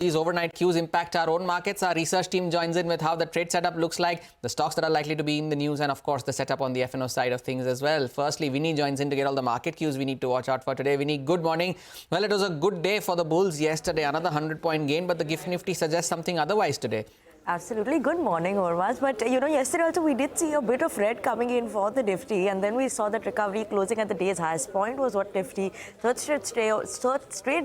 These overnight cues impact our own markets. Our research team joins in with how the trade setup looks like, the stocks that are likely to be in the news, and of course the setup on the F&O side of things as well. Firstly, Vinny joins in to get all the market cues we need to watch out for today. Vinny, good morning. Well, it was a good day for the bulls yesterday, another 100-point gain, but the GIFT Nifty suggests something otherwise today. Absolutely. Good morning, Orvaz. But, yesterday also we did see a bit of red coming in for the Nifty, and then we saw that recovery closing at the day's highest point was what Nifty, third straight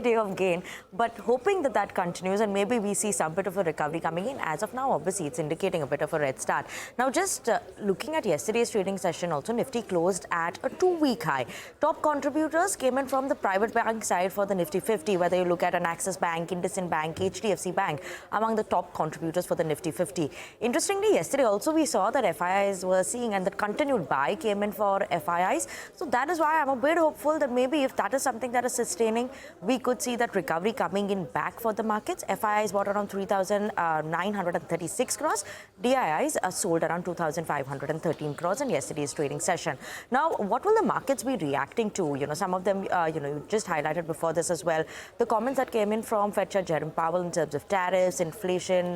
day of gain, but hoping that that continues and maybe we see some bit of a recovery coming in. As of now, obviously, it's indicating a bit of a red start. Now, just looking at yesterday's trading session also, Nifty closed at a 2-week high. Top contributors came in from the private bank side for the Nifty 50, whether you look at an Axis Bank, IndusInd Bank, HDFC Bank, among the top contributors for the Nifty 50. Interestingly, yesterday also we saw that FIIs were seeing, and that continued buy came in for FIIs. So that is why I'm a bit hopeful that maybe if that is something that is sustaining, we could see that recovery coming in back for the markets. FIIs bought around 3,936 crores. DIIs are sold around 2,513 crores in yesterday's trading session. Now, what will the markets be reacting to? Some of them, you just highlighted before this as well. The comments that came in from Fed Chair Jerome Powell in terms of tariffs, inflation,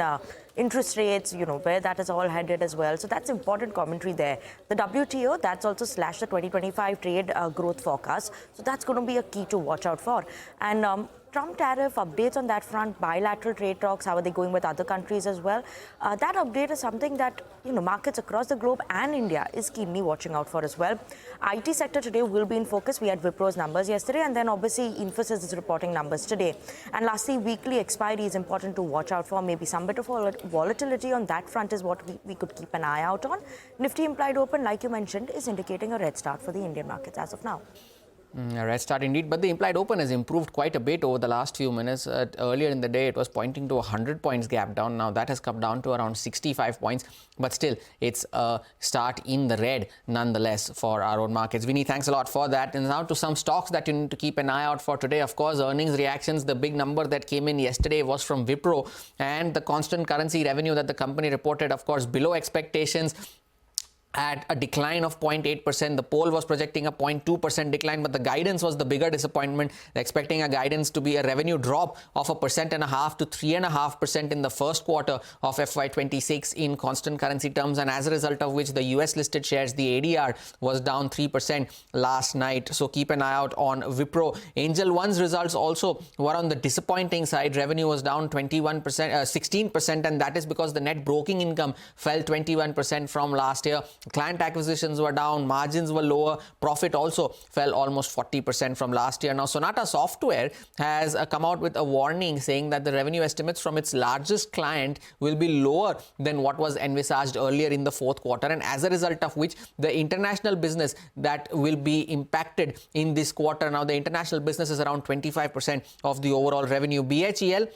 interest rates, where that is all headed as well. So that's important commentary there. The WTO, that's also slashed the 2025 trade growth forecast. So that's going to be a key to watch out for. And Trump tariff updates on that front, bilateral trade talks, how are they going with other countries as well? That update is something that, markets across the globe and India is keenly watching out for as well. IT sector today will be in focus. We had Wipro's numbers yesterday, and then obviously Infosys is reporting numbers today. And lastly, weekly expiry is important to watch out for. Maybe some bit of volatility on that front is what we could keep an eye out on. Nifty implied open, like you mentioned, is indicating a red start for the Indian markets as of now. A red start indeed, but the implied open has improved quite a bit over the last few minutes. Earlier in the day, it was pointing to a 100 points gap down. Now that has come down to around 65 points, but still it's a start in the red nonetheless for our own markets. Vinny, thanks a lot for that. And now to some stocks that you need to keep an eye out for today. Of course, earnings reactions. The big number that came in yesterday was from Wipro, and the constant currency revenue that the company reported, of course, below expectations, at a decline of 0.8%. The poll was projecting a 0.2% decline, but the guidance was the bigger disappointment. They're expecting a guidance to be a revenue drop of 1.5% to 3.5% in the first quarter of FY26 in constant currency terms, and as a result of which the US listed shares, the ADR, was down 3% last night. So keep an eye out on Wipro. Angel One's results also were on the disappointing side. Revenue was down 16%, and that is because the net broking income fell 21% from last year. Client acquisitions were down, margins were lower, profit also fell almost 40% from last year. Now, Sonata Software has come out with a warning saying that the revenue estimates from its largest client will be lower than what was envisaged earlier in the fourth quarter, and as a result of which the international business that will be impacted in this quarter. Now, the international business is around 25% of the overall revenue. BHEL,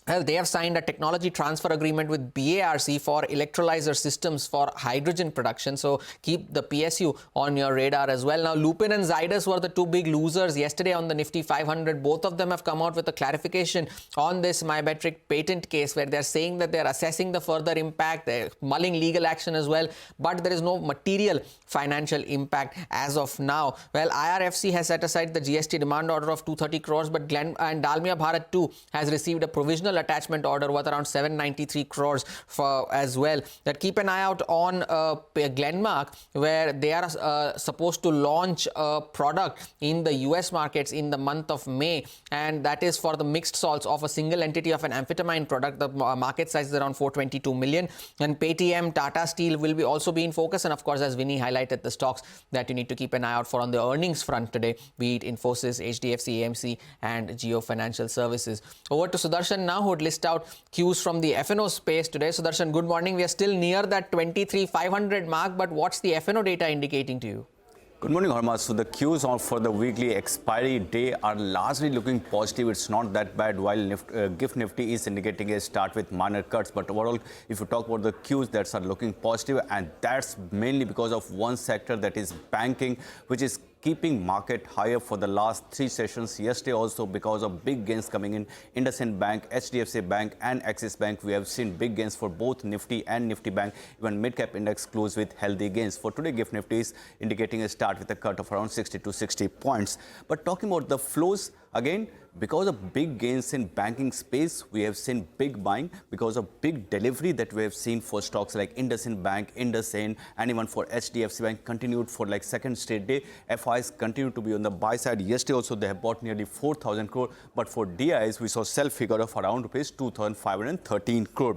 well, they have signed a technology transfer agreement with BARC for electrolyzer systems for hydrogen production. So keep the PSU on your radar as well. Now, Lupin and Zydus were the two big losers yesterday on the Nifty 500. Both of them have come out with a clarification on this Myometric patent case, where they're saying that they're assessing the further impact, they're mulling legal action as well, but there is no material financial impact as of now. Well, IRFC has set aside the GST demand order of 230 crores, but Dalmia Bharat 2 has received a provisional attachment order worth around 793 crores for as well. That keep an eye out on Glenmark, where they are supposed to launch a product in the US markets in the month of May, and that is for the mixed salts of a single entity of an amphetamine product. The market size is around 422 million. And Paytm, Tata Steel will be also be in focus, and of course, as Vinny highlighted, the stocks that you need to keep an eye out for on the earnings front today, be it Infosys, HDFC, AMC, and Jio Financial Services. Over to Sudarshan now, who would list out cues from the F&O space today. Sudarshan, good morning. We are still near that 23,500 mark, but what's the F&O data indicating to you? Good morning, Harma. So the cues for the weekly expiry day are largely looking positive. It's not that bad, while GIFT Nifty is indicating a start with minor cuts. But overall, if you talk about the cues that are looking positive, and that's mainly because of one sector, that is banking, which is keeping market higher for the last 3 sessions. Yesterday also, because of big gains coming in IndusInd Bank, HDFC Bank and Axis Bank, we have seen big gains for both Nifty and Nifty Bank. Even mid-cap index closed with healthy gains. For today, GIFT Nifty is indicating a start with a cut of around 60 to 60 points. But talking about the flows, Again, because of big gains in banking space, we have seen big buying because of big delivery that we have seen for stocks like IndusInd Bank, IndusInd, and even for HDFC Bank continued for like second straight day. FIs continue to be on the buy side. Yesterday also they have bought nearly 4,000 crore, but for DIs we saw sell figure of around rupees 2,513 crore.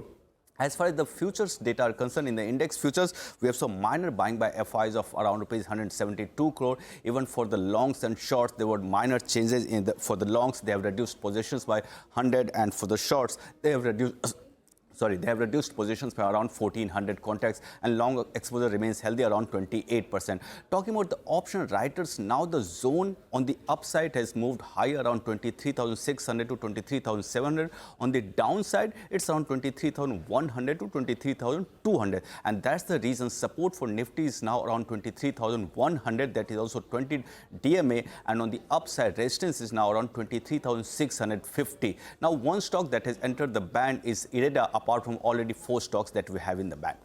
As far as the futures data are concerned, in the index futures, we have some minor buying by FIs of around rupees 172 crore. Even for the longs and shorts, there were minor changes for the longs. They have reduced positions by 100, and for the shorts, they have reduced positions by around 1,400 contracts, and long exposure remains healthy around 28%. Talking about the option writers, now the zone on the upside has moved higher around 23,600 to 23,700. On the downside, it's around 23,100 to 23,200. And that's the reason support for Nifty is now around 23,100. That is also 20 DMA. And on the upside, resistance is now around 23,650. Now, one stock that has entered the band is IREDA, apart from already 4 stocks that we have in the band.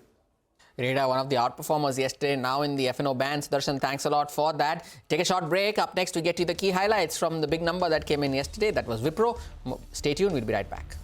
IREDA, one of the outperformers yesterday, now in the FNO band. Darshan, thanks a lot for that. Take a short break. Up next, we get you the key highlights from the big number that came in yesterday. That was Wipro. Stay tuned. We'll be right back.